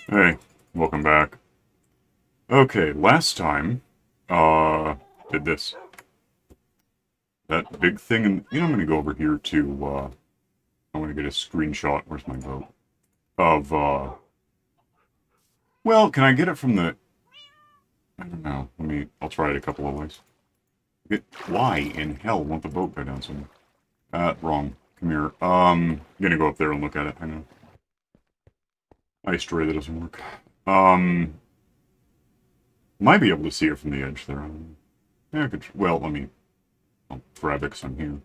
Hey, welcome back. Okay, last time, did this. That big thing, and I'm gonna go over here to, I want to get a screenshot, where's my vote? Of, well, can I get it from the, I don't know, I'll try it a couple of ways. Why in hell won't the boat go down somewhere? Wrong. Come here. I'm gonna go up there and look at it, hang on. Ice tray that doesn't work. Might be able to see it from the edge there. Yeah, I could, well, I'll grab it 'cause I'm here.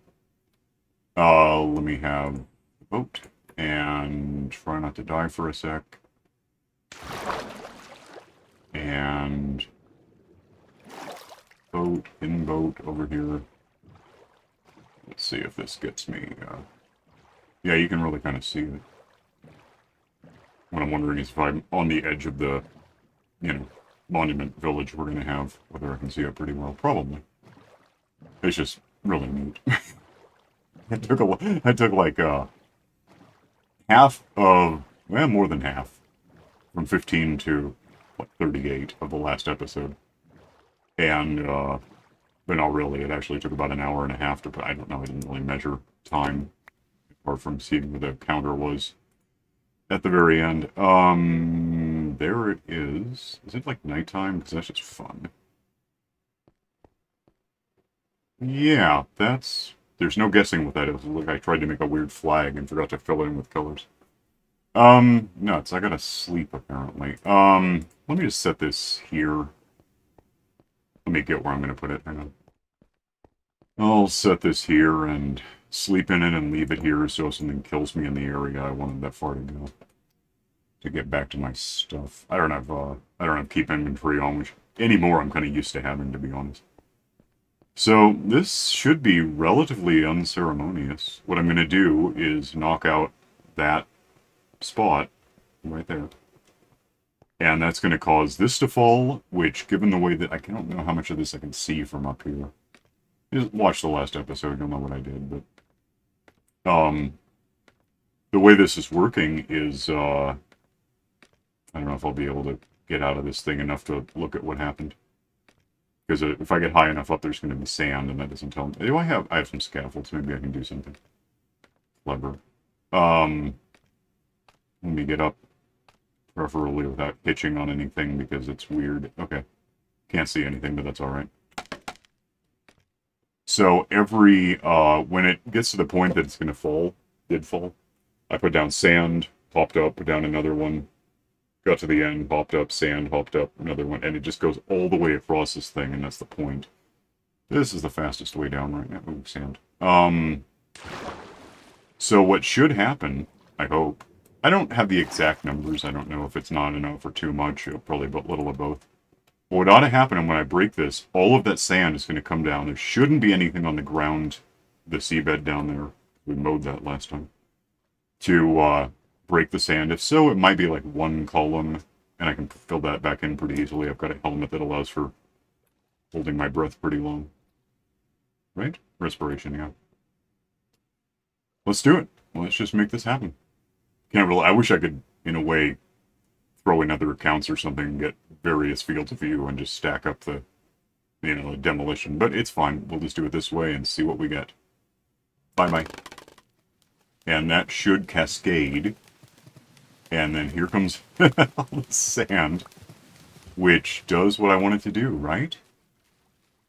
Let me have the boat and try not to die for a sec. And boat over here. Let's see if this gets me. Yeah, you can really kind of see it. What I'm wondering is if I'm on the edge of the, monument village we're going to have, whether I can see it pretty well. Probably. It's just really neat. I took like half of, well, more than half, from 15 to like 38 of the last episode. And, but not really, it actually took about an hour and a half to put, I don't know, I didn't really measure time, apart from seeing where the counter was at the very end. There it is. Is it like nighttime? Because that's just fun. Yeah, there's no guessing what that is. Look, I tried to make a weird flag and forgot to fill it in with colors. Nuts. I gotta sleep, apparently. Let me just set this here. Let me get where I'm gonna put it. Hang on. I'll set this here and sleep in it and leave it here so if something kills me in the area I wanted that far to go. To get back to my stuff. I don't have keep inventory on, which anymore I'm kind of used to having, to be honest. So this should be relatively unceremonious. What I'm going to do is knock out that spot right there. And that's going to cause this to fall, which, given the way that I don't know how much of this I can see from up here. Just watch the last episode, you'll know what I did, but the way this is working is I don't know if I'll be able to get out of this thing enough to look at what happened. Because if I get high enough up, there's going to be sand, and that doesn't tell me. Do I have some scaffolds. Maybe I can do something clever. Let me get up, preferably without hitching on anything, because it's weird. Okay. Can't see anything, but that's alright. So when it gets to the point that it's going to fall, I put down sand, popped up, put down another one, got to the end, hopped up, sand, hopped up, another one, and it just goes all the way across this thing, and that's the point. This is the fastest way down right now. Ooh, sand. So what should happen, I hope, I don't have the exact numbers, I don't know if it's not enough or too much, probably a little of both. But what ought to happen, and when I break this, all of that sand is going to come down. There shouldn't be anything on the ground, the seabed down there. We mowed that last time. To, break the sand. If so, it might be like one column, and I can fill that back in pretty easily. I've got a helmet that allows for holding my breath pretty long. Right? Respiration, yeah. Let's do it. Let's just make this happen. Can't really, I wish I could, in a way, throw in other accounts or something and get various fields of view and just stack up the, demolition. But it's fine. We'll just do it this way and see what we get. Bye-bye. And that should cascade. And then here comes all the sand, which does what I want it to do, right?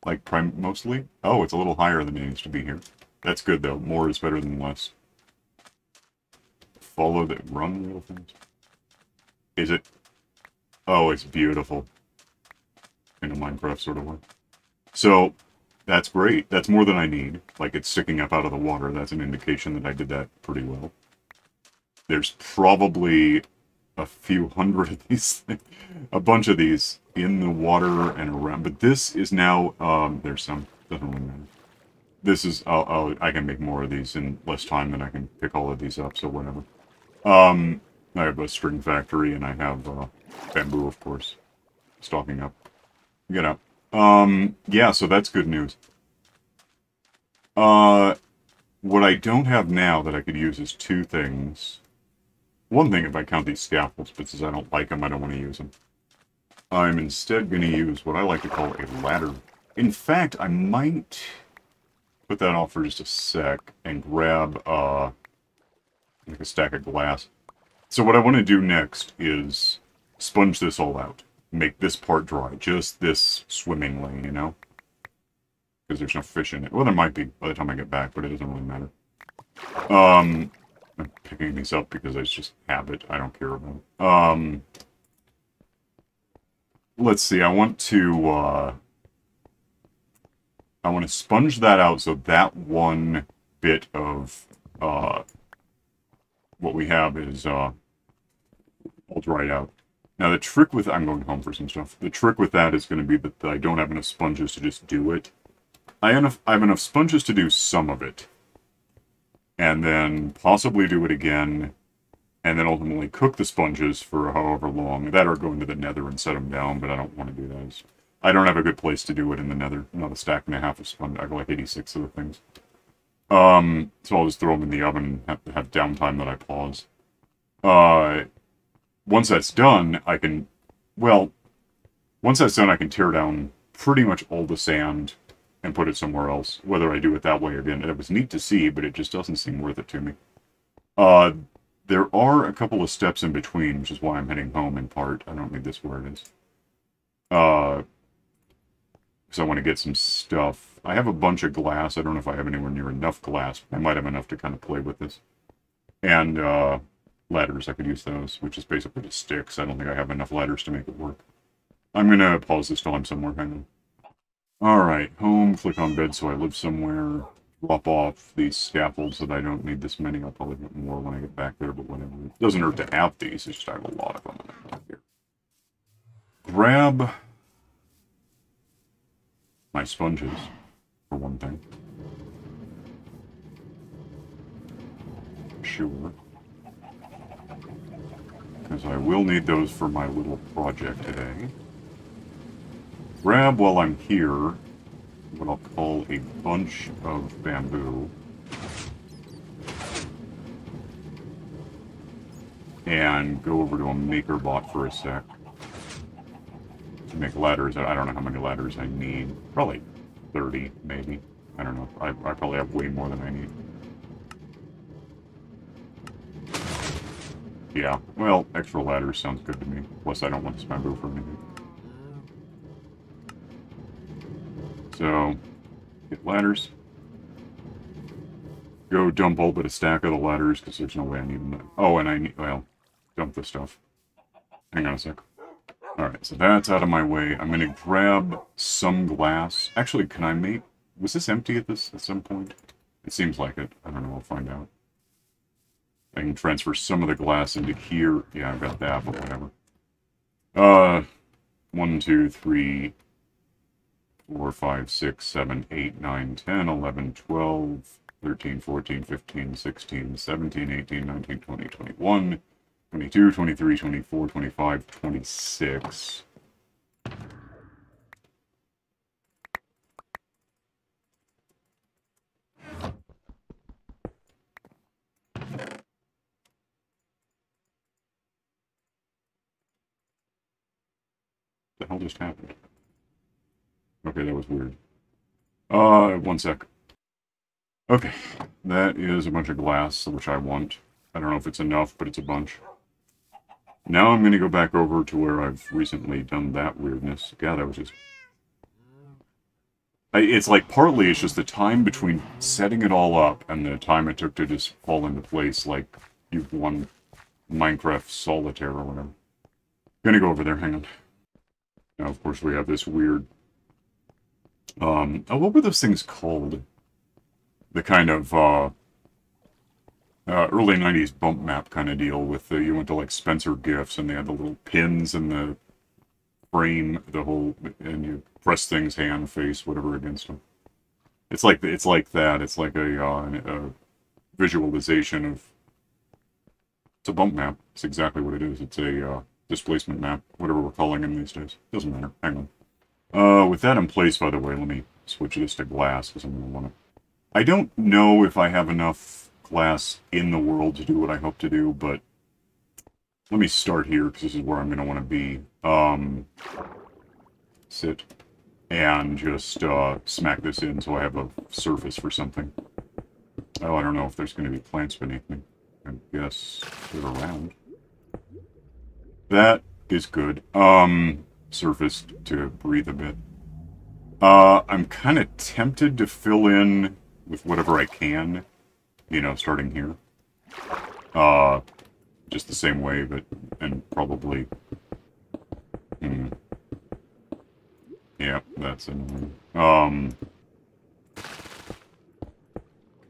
Like, mostly? Oh, it's a little higher than it needs to be here. That's good, though. More is better than less. Follow the run real fast. Is it? Oh, it's beautiful. In a Minecraft sort of way. So, that's great. That's more than I need. Like, it's sticking up out of the water. That's an indication that I did that pretty well. There's probably a few hundred of these things, a bunch of these in the water and around. But this is now, there's some, doesn't really matter. This is, I can make more of these in less time than I can pick all of these up, so whatever. I have a string factory and I have, bamboo, of course, stocking up. Get out. Yeah, so that's good news. What I don't have now that I could use is two things. one thing if I count these scaffolds, but since I don't like them, I don't want to use them. I'm instead going to use what I like to call a ladder. In fact, I might put that off for just a sec and grab like a stack of glass. So what I want to do next is sponge this all out. Make this part dry. Just this swimming lane, you know? Because there's no fish in it. Well, there might be by the time I get back, but it doesn't really matter. I'm picking these up because it's just habit. I don't care about it. Let's see. I want to sponge that out so that one bit of what we have is all dried out. Now the trick with I'm going home for some stuff. The trick with that is going to be that I don't have enough sponges to just do it. I have enough sponges to do some of it, and then possibly do it again, and then ultimately cook the sponges for however long. That or go into the nether and set them down, but I don't want to do that. I don't have a good place to do it in the nether. Not a stack and a half of sponge. I got like 86 of the things. So I'll just throw them in the oven and have downtime that I pause. Once that's done, I can... Well, once that's done, I can tear down pretty much all the sand and put it somewhere else. Whether I do it that way again. It was neat to see, but it just doesn't seem worth it to me. There are a couple of steps in between, which is why I'm heading home in part. I don't need this where it is. Because I want to get some stuff. I have a bunch of glass. I don't know if I have anywhere near enough glass. I might have enough to kind of play with this. And ladders, I could use those, which is basically just sticks. I don't think I have enough ladders to make it work. I'm going to pause this till I'm somewhere. Hang on. Alright, home, click on bed so I live somewhere. Drop off these scaffolds that I don't need this many. I'll probably get more when I get back there, but whatever. It doesn't hurt to have these, it's just I have a lot of them here. Grab my sponges, for one thing. Sure. Because I will need those for my little project today. Grab, while I'm here, what I'll call a bunch of bamboo. And go over to a maker bot for a sec. To make ladders. I don't know how many ladders I need. Probably 30, maybe. I don't know. I probably have way more than I need. Yeah, well, extra ladders sounds good to me. Plus, I don't want this bamboo for anything. So, get ladders. Go dump all but a stack of the ladders, because there's no way I need them. Oh, and I need, well, dump this stuff. Hang on a sec. Alright, so that's out of my way. I'm going to grab some glass. Actually, can I make... Was this empty at some point? It seems like it. I don't know, I'll find out. I can transfer some of the glass into here. Yeah, I've got that, but whatever. 1, 2, 3... 4, 5, 6, 7, 8, 9, 10, 11, 12, 13, 14, 15, 16, 17, 18, 19, 20, 21, 22, 23, 24, 25, 26. The hell just happened? Okay, that was weird. One sec. Okay, that is a bunch of glass, which I want. I don't know if it's enough, but it's a bunch. Now I'm going to go back over to where I've recently done that weirdness. God, that was just... It's like, partly it's just the time between setting it all up and the time it took to just fall into place, like you've won Minecraft Solitaire or whatever. Gonna go over there, hang on. Now, of course, we have this weird... oh, what were those things called? The kind of, early 90s bump map kind of deal with the, you went to, like, Spencer Gifts, and they had the little pins in the frame, the whole, and you press things, hand, face, whatever against them. It's like that. It's like a visualization of, it's a bump map. It's exactly what it is. It's a, displacement map, whatever we're calling them these days. Doesn't matter. Hang on. With that in place, by the way, let me switch this to glass, because I'm going to want to... I don't know if I have enough glass in the world to do what I hope to do, but let me start here, because this is where I'm going to want to be. Sit. And just smack this in so I have a surface for something. Oh, I don't know if there's going to be plants beneath me. I guess they're around. That is good. Surfaced to breathe a bit. I'm kind of tempted to fill in with whatever I can, you know, starting here. Just the same way, but, and probably, yeah, that's annoying.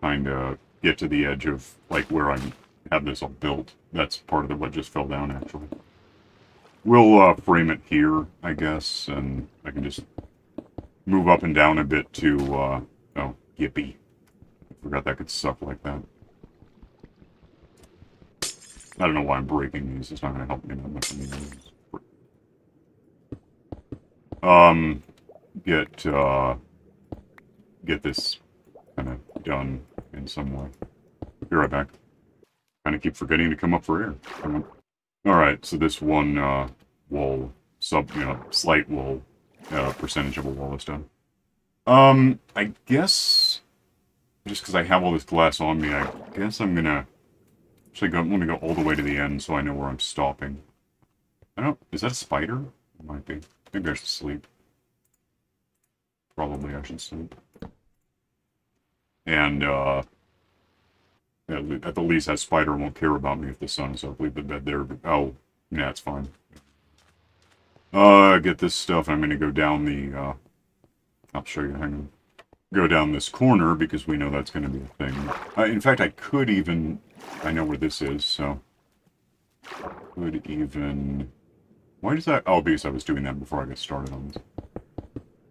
Kind of get to the edge of, like, where I have this all built. That's part of what just fell down, actually. We'll, frame it here, I guess, and I can just move up and down a bit to, oh, yippee. I forgot that could suck like that. I don't know why I'm breaking these. It's not going to help me that much. Get this kind of done in some way. Be right back. Kind of keep forgetting to come up for air. Alright, so this one, wall, slight wall, percentage of a wall is done. I guess, just because I have all this glass on me, I guess I'm gonna, actually let me go all the way to the end so I know where I'm stopping. Is that a spider? It might be. Maybe I should sleep. Probably I should sleep. And, at the least, that spider won't care about me if the sun is up. Leave the bed there. Oh, yeah, it's fine. Get this stuff. I'm gonna go down the, I'll show you. Hang on. Go down this corner, because we know that's gonna be a thing. In fact, I could even... I know where this is, so... Could even... Why does that... Oh, because I was doing that before I got started on this.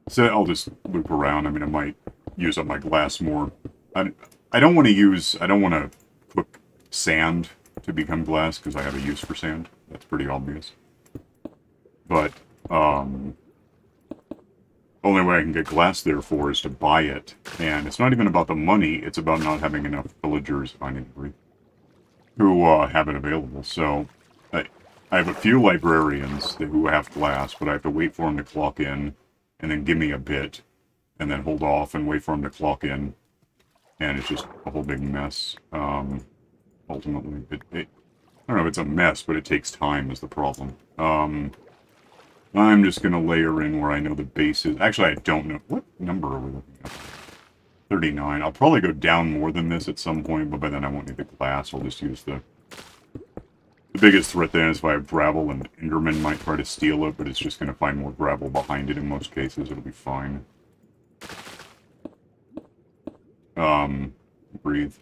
So I'll just loop around. I mean, I might use up my glass more. I don't want to cook sand to become glass, because I have a use for sand. That's pretty obvious. But, only way I can get glass, therefore, is to buy it. And it's not even about the money, it's about not having enough villagers, I need to breathe, who, have it available. So, I have a few librarians who have glass, but I have to wait for them to clock in, and then give me a bit, and then hold off and wait for them to clock in. And it's just a whole big mess. Ultimately, I don't know if it's a mess, but it takes time is the problem. I'm just going to layer in where I know the base is. Actually, I don't know. What number are we looking at? 39. I'll probably go down more than this at some point, but by then I won't need the glass. I'll just use the biggest threat then is if I have gravel, and Enderman might try to steal it, but it's just going to find more gravel behind it in most cases. It'll be fine. Breathe.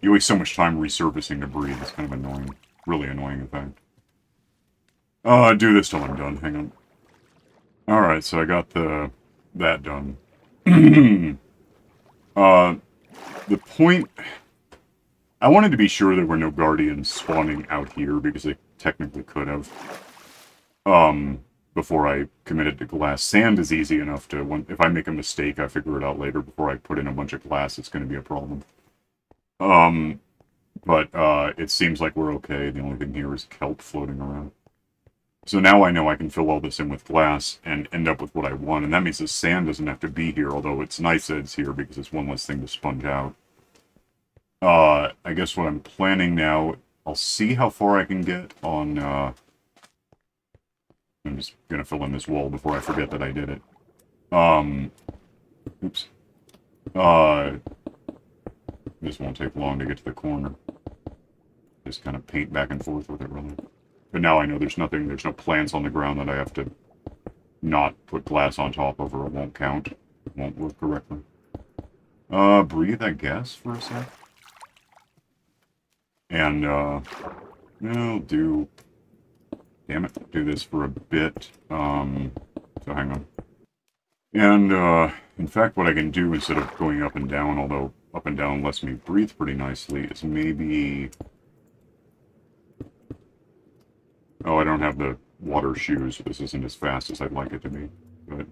You waste so much time resurfacing to breathe. It's kind of annoying. Really annoying, in fact. Do this till I'm done. Hang on. Alright, so I got that done. The point... I wanted to be sure there were no guardians spawning out here, because they technically could have. Before I committed to glass. Sand is easy enough to... if I make a mistake, I figure it out later. Before I put in a bunch of glass, it's going to be a problem. But it seems like we're okay. The only thing here is kelp floating around. So now I know I can fill all this in with glass and end up with what I want. And that means the sand doesn't have to be here, although it's nice that it's here because it's one less thing to sponge out. I guess what I'm planning now, I'll see how far I can get on, I'm just gonna fill in this wall before I forget that I did it. Oops. This won't take long to get to the corner. Just kind of paint back and forth with it, really. But now I know there's no plants on the ground that I have to not put glass on top of, or it won't count. It won't work correctly. Breathe, I guess, for a sec. And, damn it, do this for a bit. So hang on. And, in fact, what I can do instead of going up and down, although up and down lets me breathe pretty nicely, is maybe... Oh, I don't have the water shoes, so this isn't as fast as I'd like it to be. But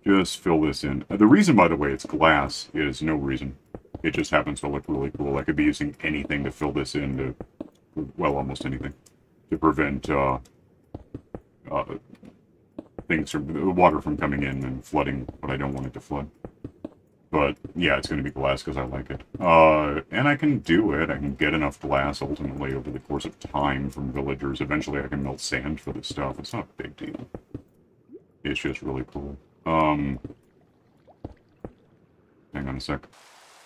just fill this in. The reason, by the way, it's glass is no reason. It just happens to look really cool. I could be using anything to fill this in to well, almost anything, to prevent things from the water from coming in and flooding what I don't want it to flood. But yeah, it's going to be glass because I like it. And I can do it. I can get enough glass ultimately over the course of time from villagers. Eventually, I can melt sand for this stuff. It's not a big deal. It's just really cool. Hang on a sec.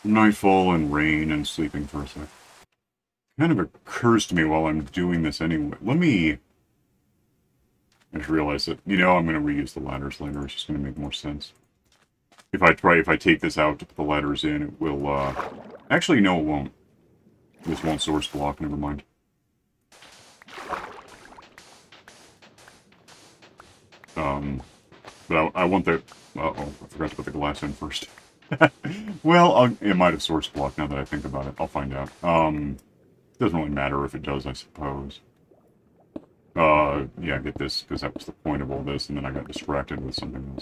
Nightfall and rain and sleeping for a sec. Kind of occurs to me while I'm doing this anyway. I just realized that, I'm going to reuse the ladders later. It's just going to make more sense. If I take this out to put the ladders in, it will, actually, no, it won't. This won't source block, never mind. But I want the, uh-oh, I forgot to put the glass in first. Well, it might have source blocked now that I think about it. I'll find out. Doesn't really matter if it does, I suppose. Yeah, get this, because that was the point of all this, and then I got distracted with something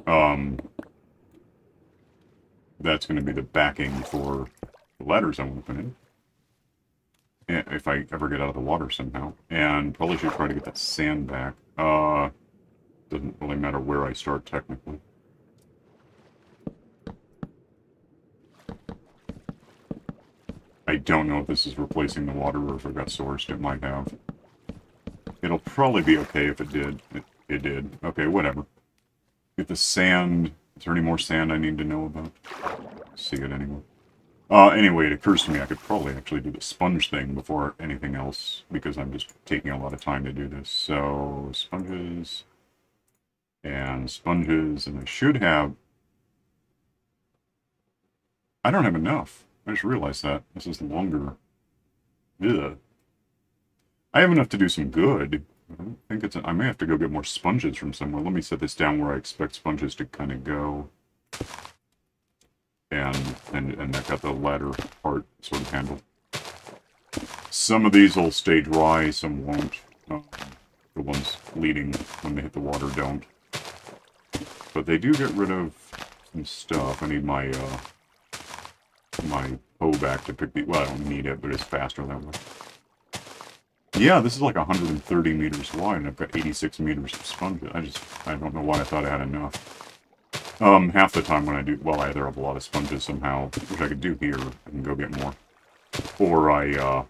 else. That's going to be the backing for the ladders I want to put in. If I ever get out of the water somehow. And probably should try to get that sand back. Doesn't really matter where I start, technically. I don't know if this is replacing the water or if it got sourced. It might have. It'll probably be okay if it did. It did. Okay, whatever. Get the sand. Is there any more sand I need to know about? See it anyway. Anyway, it occurs to me I could probably actually do the sponge thing before anything else, because I'm just taking a lot of time to do this. So, sponges, and I should have... I don't have enough. I just realized that. This is longer. Ugh. I have enough to do some good. I don't think it's... I may have to go get more sponges from somewhere. Let me set this down where I expect sponges to kind of go. And that got the ladder part sort of handled. Some of these will stay dry, some won't. The ones leading when they hit the water don't. But they do get rid of some stuff. I need my my hoe back to pick the... Well, I don't need it, but it's faster that way. Yeah, this is like 130 meters wide, and I've got 86 meters of sponges. I don't know why I thought I had enough. Half the time when I do... Well, I either have a lot of sponges somehow, which I could do here. I can go get more. Or I,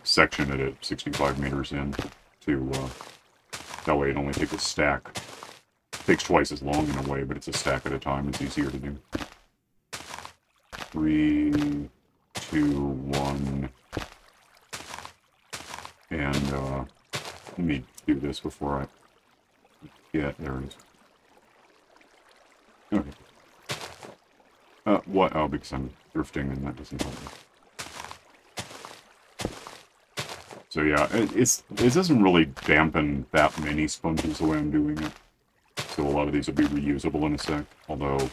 section it at 65 meters in to, that way it only takes a stack. It takes twice as long in a way, but it's a stack at a time. It's easier to do. 3, 2, 1... And, let me do this before I... Yeah, there it is. Okay. What? Oh, because I'm drifting and that doesn't help me. So yeah, it doesn't really dampen that many sponges the way I'm doing it. So a lot of these will be reusable in a sec, although...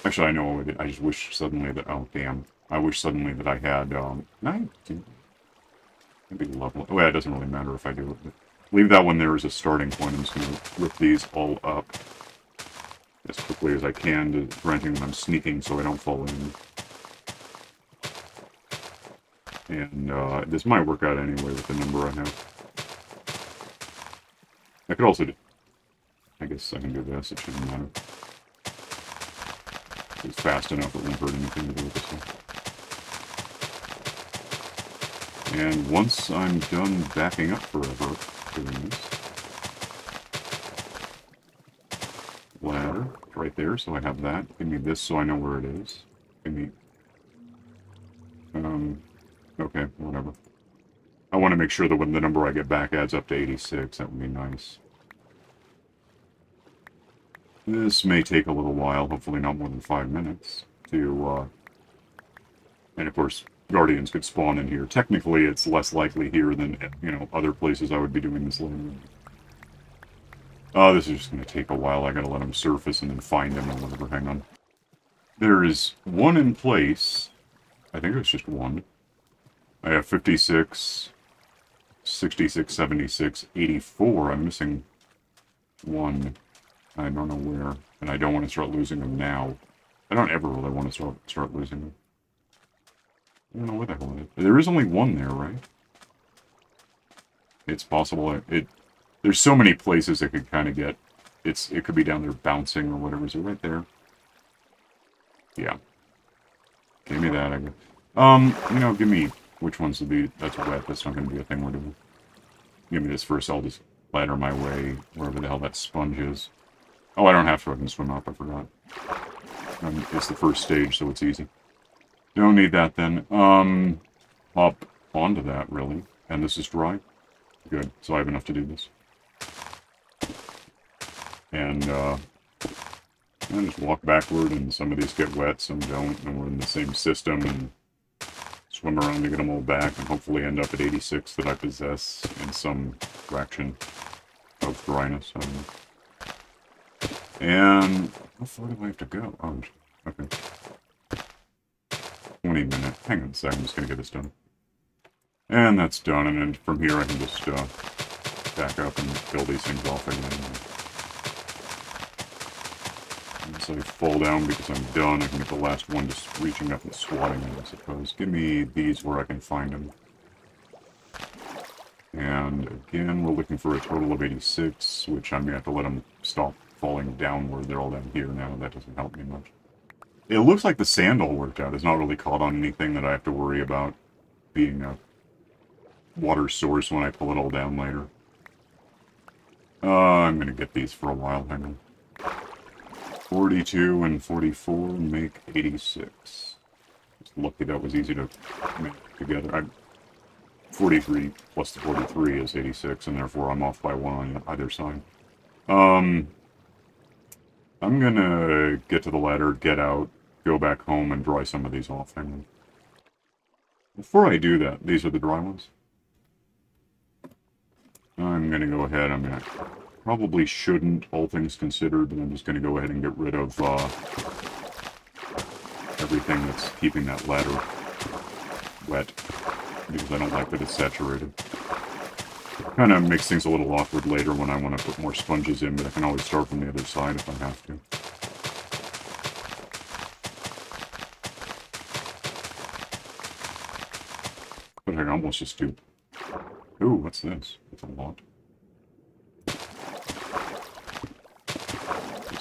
Actually, I know, I just wish suddenly that... Oh, damn. I wish suddenly that I had, That'd be lovely. Well, it doesn't really matter if I do it. Leave that one there as a starting point. I'm just going to rip these all up as quickly as I can, granting that I'm sneaking so I don't fall in. And this might work out anyway with the number I have. I could also do... I guess I can do this. It shouldn't matter. It's fast enough. It won't hurt anything to do with this one. And once I'm done backing up forever doing this, ladder right there, so I have that. Give me this so I know where it is. Give me, okay, whatever. I want to make sure that when the number I get back adds up to 86, that would be nice. This may take a little while, hopefully not more than 5 minutes, to, and of course, Guardians could spawn in here. Technically, it's less likely here than, other places I would be doing this later. This is just going to take a while. I gotta let them surface and then find them or whatever. Hang on. There is one in place. I think it's just one. I have 56, 66, 76, 84. I'm missing one. I don't know where. And I don't want to start losing them now. I don't ever really want to start losing them. I don't know where the hell it is. There is only one there, right? It's possible. There's so many places it could kind of get. It could be down there bouncing or whatever. Is it right there? Yeah. Give me that, I guess. Give me which ones will be. That's wet. That's not going to be a thing we're doing. Give me this first. I'll just ladder my way wherever the hell that sponge is. Oh, I don't have to. I can swim up. I forgot. It's the first stage, so it's easy. Don't need that then. Hop onto that, really. And this is dry. Good. So I have enough to do this. And just walk backward, and some of these get wet, some don't, and we're in the same system, and swim around to get them all back, and hopefully end up at 86 that I possess in some fraction of dryness. And how far do I have to go? Oh, okay. 20 minutes. Hang on a second, I'm just going to get this done. And that's done, and then from here I can just back up and fill these things off again. So I fall down because I'm done. I can get the last one just reaching up and swatting it, I suppose. Give me these where I can find them. And again, we're looking for a total of 86, which I'm going to have to let them stop falling downward. They're all down here now. That doesn't help me much. It looks like the sand all worked out. It's not really caught on anything that I have to worry about being a water source when I pull it all down later. I'm going to get these for a while. Hang on. 42 and 44 make 86. Just lucky that was easy to make together. 43 plus the 43 is 86, and therefore I'm off by one on either side. I'm gonna get to the ladder, get out, go back home, and dry some of these off. Hang on. Before I do that, these are the dry ones. I'm gonna go ahead, probably shouldn't, all things considered, but I'm just going to go ahead and get rid of everything that's keeping that ladder wet, because I don't like that it's saturated. Kind of makes things a little awkward later when I want to put more sponges in, but I can always start from the other side if I have to. But I can almost just do... Ooh, what's this? That's a lot.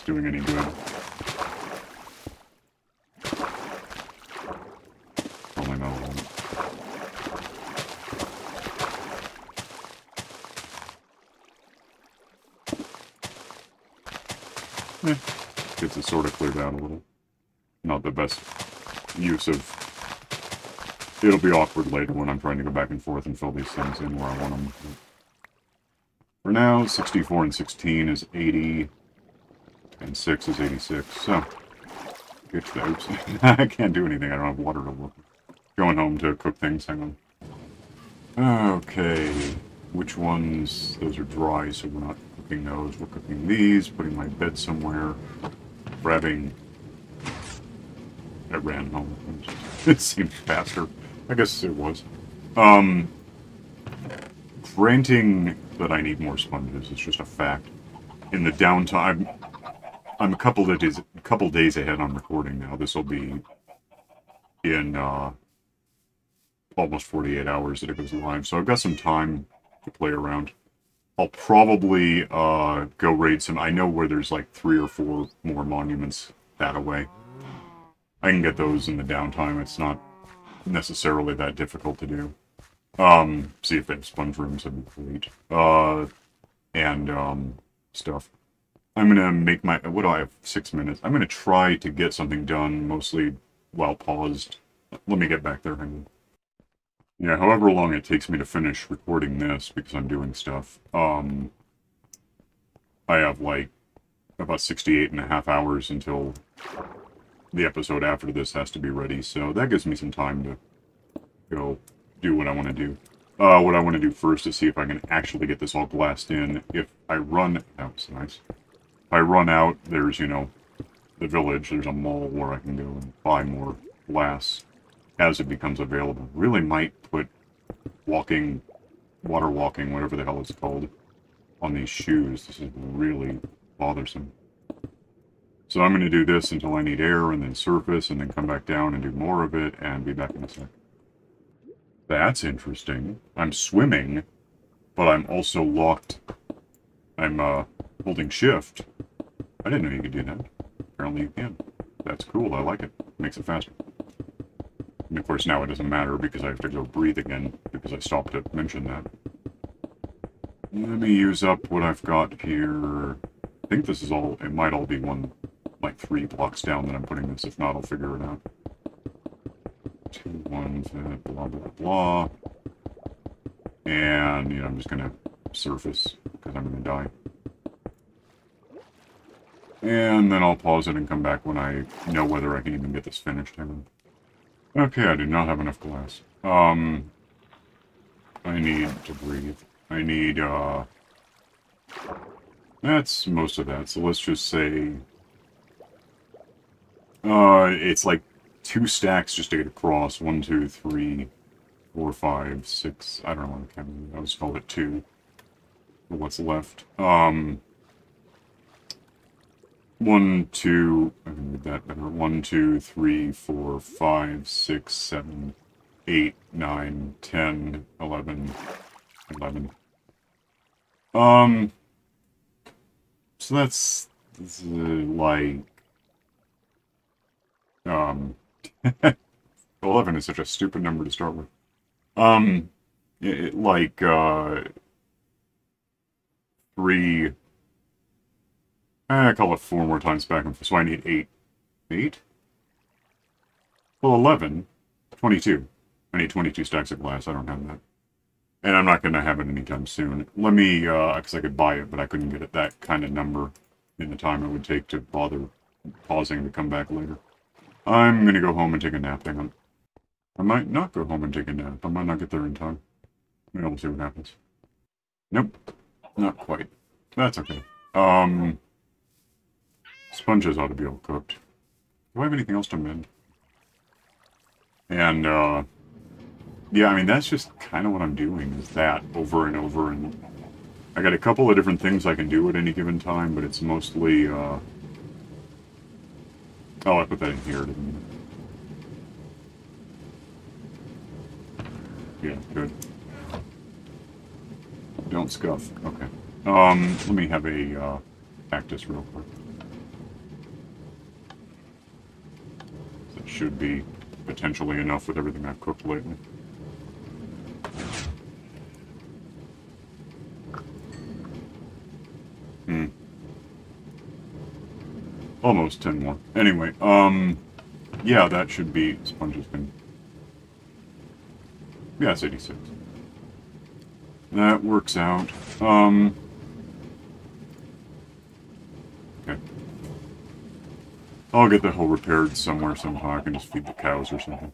Doing any good. Probably not a lot. Gets it sort of cleared out a little. Not the best use of... It'll be awkward later when I'm trying to go back and forth and fill these things in where I want them. For now, 64 and 16 is 80. And 6 is 86, so... Get to the... Oops. I can't do anything, I don't have water to work with. Going home to cook things, hang on. Okay. Which ones? Those are dry, so we're not cooking those. We're cooking these, putting my bed somewhere. Grabbing... I ran home. It seemed faster. I guess it was. Granting that I need more sponges, it's just a fact. In the downtime... I'm a couple days ahead on recording now. This will be in almost 48 hours that it goes live, so I've got some time to play around. I'll probably go raid some... I know where there's like 3 or 4 more monuments that away. I can get those in the downtime. It's not necessarily that difficult to do. See if they have sponge rooms, that'd be great. And stuff. I'm gonna make my... What do I have? 6 minutes. I'm gonna try to get something done, mostly while paused. Let me get back there. Hang on. Yeah, however long it takes me to finish recording this, because I'm doing stuff, I have, like, about 68.5 hours until the episode after this has to be ready, so that gives me some time to go do what I want to do. What I want to do first is see if I can actually get this all glassed in. If I run... That was nice. If I run out, there's, the village. There's a mall where I can go and buy more glass as it becomes available. Really might put water walking, whatever the hell it's called, on these shoes. This is really bothersome. So I'm going to do this until I need air, and then surface, and then come back down and do more of it, and be back in a sec. That's interesting. I'm swimming, but I'm also locked. I'm, holding shift. I didn't know you could do that. Apparently you can. That's cool, I like it. Makes it faster. And of course now it doesn't matter because I have to go breathe again, because I stopped to mention that. Let me use up what I've got here. I think this is all, it might all be one, like 3 blocks down that I'm putting this. If not, I'll figure it out. 2, 1, blah, blah, blah. And, I'm just gonna surface, because I'm gonna die. And then I'll pause it and come back when I know whether I can even get this finished. Okay, I do not have enough glass. I need to breathe. I need, that's most of that, so let's just say... it's like 2 stacks just to get across. 1, 2, 3, 4, 5, 6... I don't know what I'm counting. I'll just call it 2. For what's left. 1, 2... I can read that better. 1, 2, 3, 4, 5, 6, 7, 8, 9, 10, 11... 11. So that's like, 11 is such a stupid number to start with. Like, 3, I call it 4 more times back and forth, so I need 8. 8? Well, 11. 22. I need 22 stacks of glass, I don't have that. And I'm not going to have it anytime soon. Let me, because I could buy it, but I couldn't get it that kind of number in the time it would take to bother pausing to come back later. I'm going to go home and take a nap. Hang on. I might not go home and take a nap. I might not get there in time. We'll see what happens. Nope. Not quite. That's okay. Sponges ought to be all cooked. Do I have anything else to mend? And, yeah, I mean, that's just kind of what I'm doing, is that over and over, and I got a couple of different things I can do at any given time, but it's mostly, oh, I put that in here, didn't I? Yeah, good. Don't scuff. Okay. Let me have a, cactus real quick. That should be potentially enough with everything I've cooked lately. Almost 10 more. Anyway, yeah, that should be... Sponges can... Yeah, it's 86. That works out. Okay. I'll get the hole repaired somewhere somehow. I can just feed the cows or something.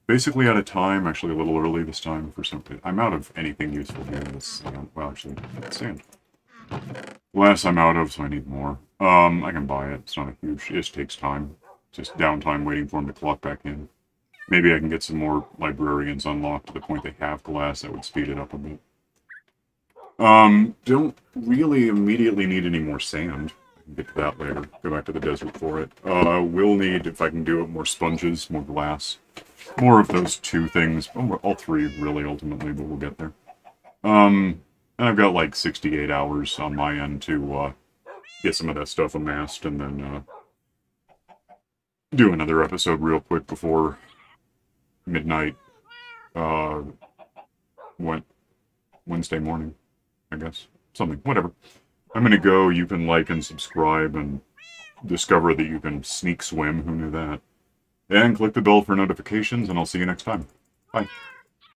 Basically out of time, actually a little early this time for something. I'm out of anything useful here in this, well, actually, sand. Glass I'm out of, so I need more. I can buy it. It's not a huge... It just takes time. Just downtime waiting for them to clock back in. Maybe I can get some more librarians unlocked to the point they have glass. That would speed it up a bit. Don't really immediately need any more sand. I can get to that later. Go back to the desert for it. Will need, if I can do it, more sponges, more glass. More of those 2 things. All 3, really, ultimately, but we'll get there. And I've got like 68 hours on my end to get some of that stuff amassed, and then do another episode real quick before midnight Wednesday morning, I guess. Something, whatever. I'm gonna go. You can like and subscribe and discover that you can sneak swim. Who knew that? And click the bell for notifications, and I'll see you next time. Bye.